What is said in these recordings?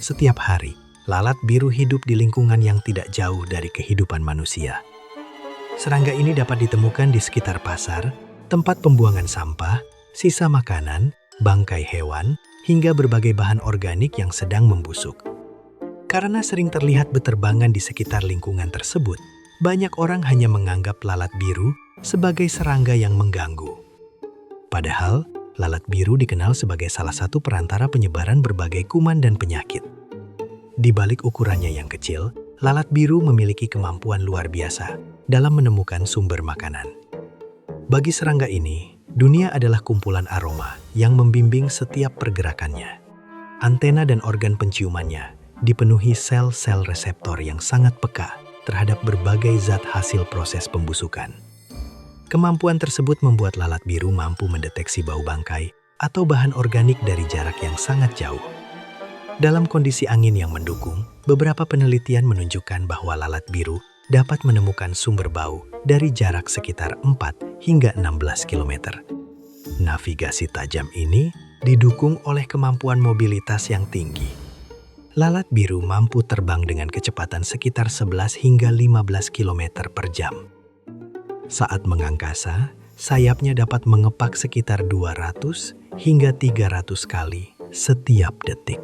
Setiap hari, lalat biru hidup di lingkungan yang tidak jauh dari kehidupan manusia. Serangga ini dapat ditemukan di sekitar pasar, tempat pembuangan sampah, sisa makanan, bangkai hewan, hingga berbagai bahan organik yang sedang membusuk. Karena sering terlihat beterbangan di sekitar lingkungan tersebut, banyak orang hanya menganggap lalat biru sebagai serangga yang mengganggu. Padahal, lalat biru dikenal sebagai salah satu perantara penyebaran berbagai kuman dan penyakit. Di balik ukurannya yang kecil, lalat biru memiliki kemampuan luar biasa dalam menemukan sumber makanan. Bagi serangga ini, dunia adalah kumpulan aroma yang membimbing setiap pergerakannya. Antena dan organ penciumannya dipenuhi sel-sel reseptor yang sangat peka terhadap berbagai zat hasil proses pembusukan. Kemampuan tersebut membuat lalat biru mampu mendeteksi bau bangkai atau bahan organik dari jarak yang sangat jauh. Dalam kondisi angin yang mendukung, beberapa penelitian menunjukkan bahwa lalat biru dapat menemukan sumber bau dari jarak sekitar 4 hingga 16 km. Navigasi tajam ini didukung oleh kemampuan mobilitas yang tinggi. Lalat biru mampu terbang dengan kecepatan sekitar 11 hingga 15 km per jam. Saat mengangkasa, sayapnya dapat mengepak sekitar 200 hingga 300 kali setiap detik.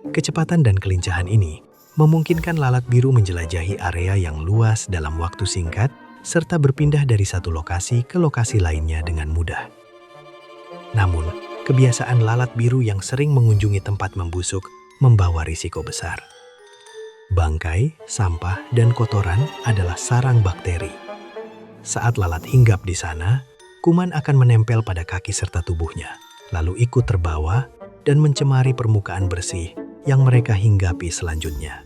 Kecepatan dan kelincahan ini memungkinkan lalat biru menjelajahi area yang luas dalam waktu singkat serta berpindah dari satu lokasi ke lokasi lainnya dengan mudah. Namun, kebiasaan lalat biru yang sering mengunjungi tempat membusuk membawa risiko besar. Bangkai, sampah, dan kotoran adalah sarang bakteri. Saat lalat hinggap di sana, kuman akan menempel pada kaki serta tubuhnya, lalu ikut terbawa dan mencemari permukaan bersih yang mereka hinggapi selanjutnya.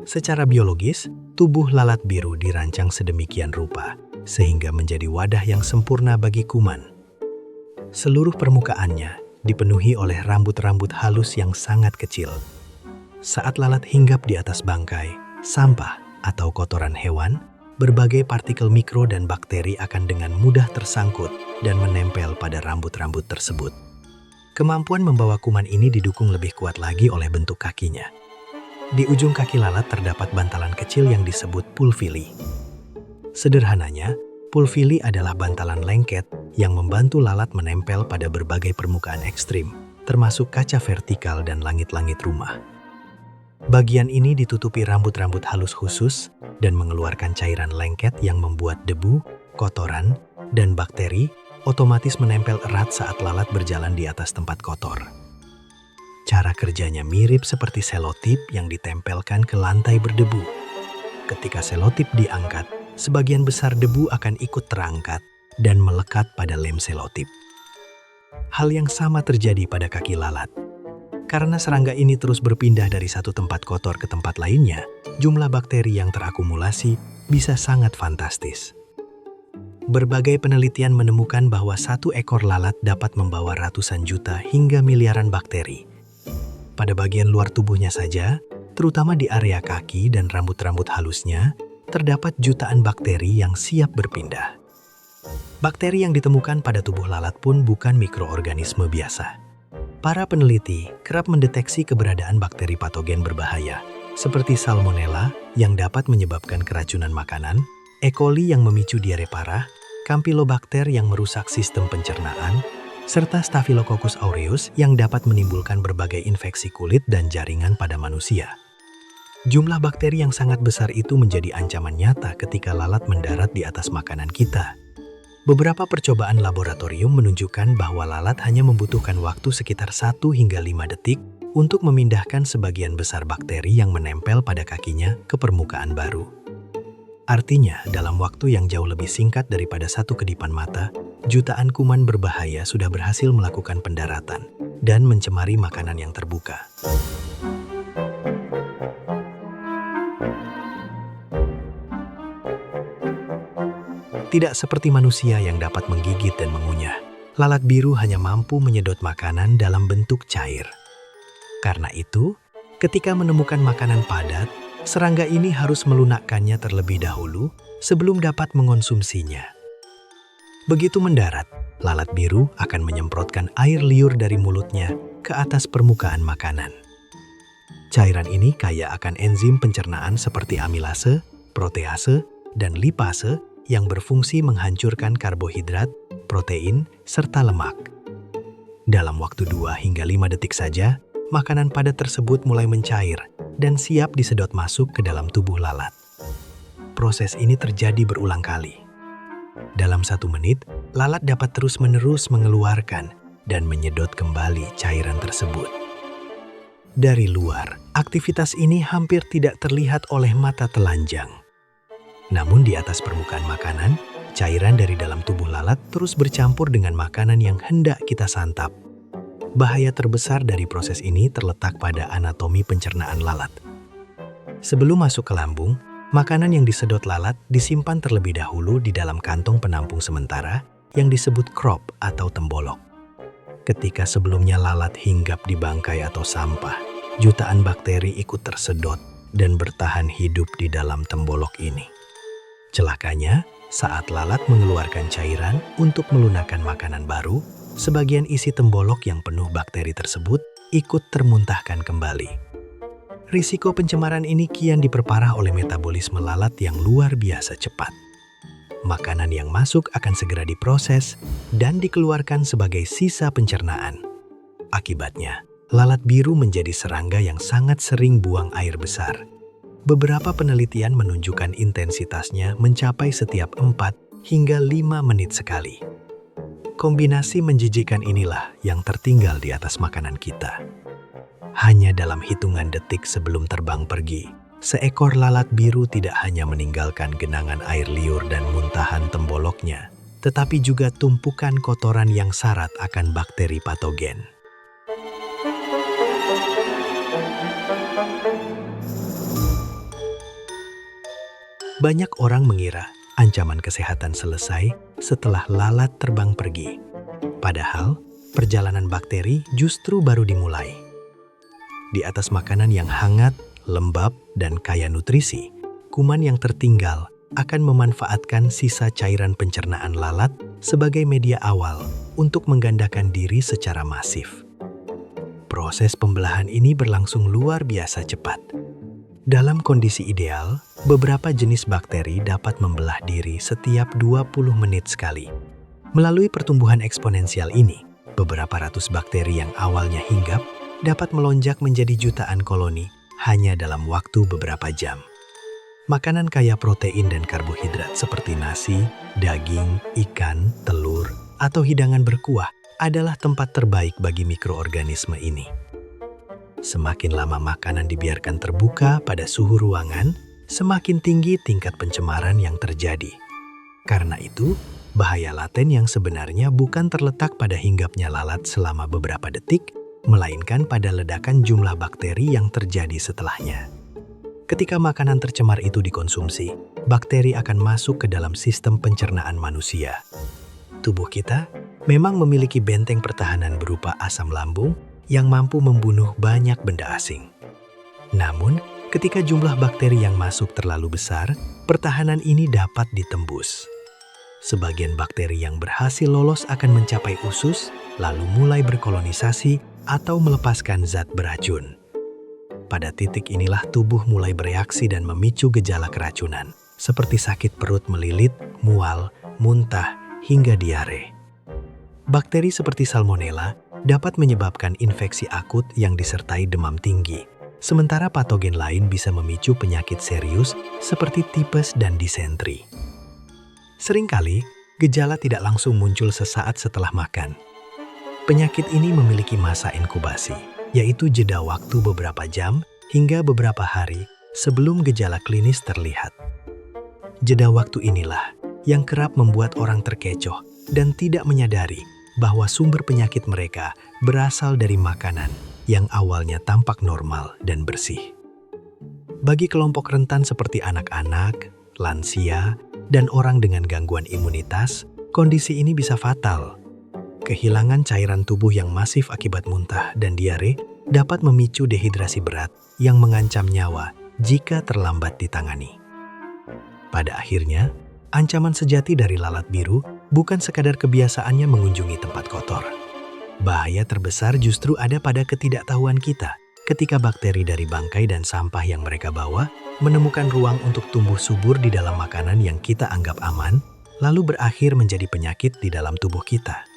Secara biologis, tubuh lalat biru dirancang sedemikian rupa, sehingga menjadi wadah yang sempurna bagi kuman. Seluruh permukaannya dipenuhi oleh rambut-rambut halus yang sangat kecil. Saat lalat hinggap di atas bangkai, sampah, atau kotoran hewan, berbagai partikel mikro dan bakteri akan dengan mudah tersangkut dan menempel pada rambut-rambut tersebut. Kemampuan membawa kuman ini didukung lebih kuat lagi oleh bentuk kakinya. Di ujung kaki lalat terdapat bantalan kecil yang disebut pulvili. Sederhananya, pulvili adalah bantalan lengket yang membantu lalat menempel pada berbagai permukaan ekstrim, termasuk kaca vertikal dan langit-langit rumah. Bagian ini ditutupi rambut-rambut halus khusus dan mengeluarkan cairan lengket yang membuat debu, kotoran, dan bakteri otomatis menempel erat saat lalat berjalan di atas tempat kotor. Cara kerjanya mirip seperti selotip yang ditempelkan ke lantai berdebu. Ketika selotip diangkat, sebagian besar debu akan ikut terangkat dan melekat pada lem selotip. Hal yang sama terjadi pada kaki lalat. Karena serangga ini terus berpindah dari satu tempat kotor ke tempat lainnya, jumlah bakteri yang terakumulasi bisa sangat fantastis. Berbagai penelitian menemukan bahwa satu ekor lalat dapat membawa ratusan juta hingga miliaran bakteri. Pada bagian luar tubuhnya saja, terutama di area kaki dan rambut-rambut halusnya, terdapat jutaan bakteri yang siap berpindah. Bakteri yang ditemukan pada tubuh lalat pun bukan mikroorganisme biasa. Para peneliti kerap mendeteksi keberadaan bakteri patogen berbahaya, seperti Salmonella yang dapat menyebabkan keracunan makanan, E. coli yang memicu diare parah, Campylobacter yang merusak sistem pencernaan, serta Staphylococcus aureus yang dapat menimbulkan berbagai infeksi kulit dan jaringan pada manusia. Jumlah bakteri yang sangat besar itu menjadi ancaman nyata ketika lalat mendarat di atas makanan kita. Beberapa percobaan laboratorium menunjukkan bahwa lalat hanya membutuhkan waktu sekitar 1 hingga 5 detik untuk memindahkan sebagian besar bakteri yang menempel pada kakinya ke permukaan baru. Artinya, dalam waktu yang jauh lebih singkat daripada satu kedipan mata, jutaan kuman berbahaya sudah berhasil melakukan pendaratan dan mencemari makanan yang terbuka. Tidak seperti manusia yang dapat menggigit dan mengunyah, lalat biru hanya mampu menyedot makanan dalam bentuk cair. Karena itu, ketika menemukan makanan padat, serangga ini harus melunakkannya terlebih dahulu sebelum dapat mengonsumsinya. Begitu mendarat, lalat biru akan menyemprotkan air liur dari mulutnya ke atas permukaan makanan. Cairan ini kaya akan enzim pencernaan seperti amilase, protease, dan lipase yang berfungsi menghancurkan karbohidrat, protein, serta lemak. Dalam waktu 2 hingga 5 detik saja, makanan padat tersebut mulai mencair dan siap disedot masuk ke dalam tubuh lalat. Proses ini terjadi berulang kali. Dalam 1 menit, lalat dapat terus-menerus mengeluarkan dan menyedot kembali cairan tersebut. Dari luar, aktivitas ini hampir tidak terlihat oleh mata telanjang. Namun di atas permukaan makanan, cairan dari dalam tubuh lalat terus bercampur dengan makanan yang hendak kita santap. Bahaya terbesar dari proses ini terletak pada anatomi pencernaan lalat. Sebelum masuk ke lambung, makanan yang disedot lalat disimpan terlebih dahulu di dalam kantong penampung sementara yang disebut crop atau tembolok. Ketika sebelumnya lalat hinggap di bangkai atau sampah, jutaan bakteri ikut tersedot dan bertahan hidup di dalam tembolok ini. Celakanya, saat lalat mengeluarkan cairan untuk melunakkan makanan baru, sebagian isi tembolok yang penuh bakteri tersebut ikut termuntahkan kembali. Risiko pencemaran ini kian diperparah oleh metabolisme lalat yang luar biasa cepat. Makanan yang masuk akan segera diproses dan dikeluarkan sebagai sisa pencernaan. Akibatnya, lalat biru menjadi serangga yang sangat sering buang air besar. Beberapa penelitian menunjukkan intensitasnya mencapai setiap 4 hingga 5 menit sekali. Kombinasi menjijikan inilah yang tertinggal di atas makanan kita. Hanya dalam hitungan detik sebelum terbang pergi, seekor lalat biru tidak hanya meninggalkan genangan air liur dan muntahan temboloknya, tetapi juga tumpukan kotoran yang syarat akan bakteri patogen. Banyak orang mengira ancaman kesehatan selesai setelah lalat terbang pergi. Padahal, perjalanan bakteri justru baru dimulai. Di atas makanan yang hangat, lembab, dan kaya nutrisi, kuman yang tertinggal akan memanfaatkan sisa cairan pencernaan lalat sebagai media awal untuk menggandakan diri secara masif. Proses pembelahan ini berlangsung luar biasa cepat. Dalam kondisi ideal, beberapa jenis bakteri dapat membelah diri setiap 20 menit sekali. Melalui pertumbuhan eksponensial ini, beberapa ratus bakteri yang awalnya hinggap dapat melonjak menjadi jutaan koloni hanya dalam waktu beberapa jam. Makanan kaya protein dan karbohidrat seperti nasi, daging, ikan, telur, atau hidangan berkuah adalah tempat terbaik bagi mikroorganisme ini. Semakin lama makanan dibiarkan terbuka pada suhu ruangan, semakin tinggi tingkat pencemaran yang terjadi. Karena itu, bahaya laten yang sebenarnya bukan terletak pada hinggapnya lalat selama beberapa detik, melainkan pada ledakan jumlah bakteri yang terjadi setelahnya. Ketika makanan tercemar itu dikonsumsi, bakteri akan masuk ke dalam sistem pencernaan manusia. Tubuh kita memang memiliki benteng pertahanan berupa asam lambung yang mampu membunuh banyak benda asing. Namun, ketika jumlah bakteri yang masuk terlalu besar, pertahanan ini dapat ditembus. Sebagian bakteri yang berhasil lolos akan mencapai usus, lalu mulai berkolonisasi atau melepaskan zat beracun. Pada titik inilah tubuh mulai bereaksi dan memicu gejala keracunan, seperti sakit perut melilit, mual, muntah, hingga diare. Bakteri seperti Salmonella dapat menyebabkan infeksi akut yang disertai demam tinggi, sementara patogen lain bisa memicu penyakit serius seperti tipes dan disentri. Seringkali, gejala tidak langsung muncul sesaat setelah makan. Penyakit ini memiliki masa inkubasi, yaitu jeda waktu beberapa jam hingga beberapa hari sebelum gejala klinis terlihat. Jeda waktu inilah yang kerap membuat orang terkecoh dan tidak menyadari bahwa sumber penyakit mereka berasal dari makanan yang awalnya tampak normal dan bersih. Bagi kelompok rentan seperti anak-anak, lansia, dan orang dengan gangguan imunitas, kondisi ini bisa fatal. Kehilangan cairan tubuh yang masif akibat muntah dan diare dapat memicu dehidrasi berat yang mengancam nyawa jika terlambat ditangani. Pada akhirnya, ancaman sejati dari lalat biru bukan sekadar kebiasaannya mengunjungi tempat kotor. Bahaya terbesar justru ada pada ketidaktahuan kita ketika bakteri dari bangkai dan sampah yang mereka bawa menemukan ruang untuk tumbuh subur di dalam makanan yang kita anggap aman, lalu berakhir menjadi penyakit di dalam tubuh kita.